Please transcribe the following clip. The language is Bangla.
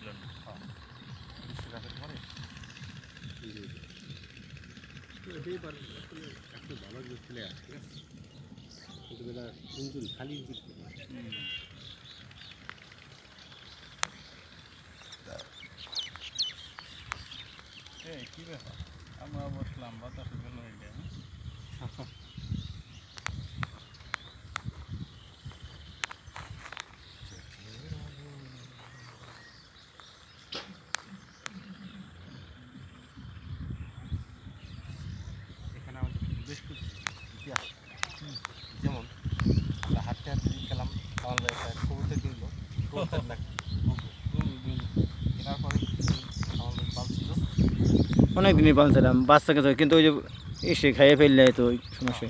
জন্য। এটাই পারে আসলে একটা ভালো একজন প্লেয়ার, ঠিক আছে, কিন্তু এটা ইঞ্জুরি, খালি ইঞ্জুরি করে। এই কী ব্যাপার, আমরা বসলাম বাতাসে গেল এটা। এখানে আমাদের বেশ কিছু ইতিহাস, যেমন আমরা হাঁটতে হাঁটতে গেলাম, কামাল ভাই একটা কবুতর কিনলো, কবুতর না কেনার পরে কামাল ভাই পালছিল অনেক দিনই পালছিলাম বাচ্চা কাছে, কিন্তু ওই যে এসে খাইয়ে ফেললে তো ওই সমস্যা।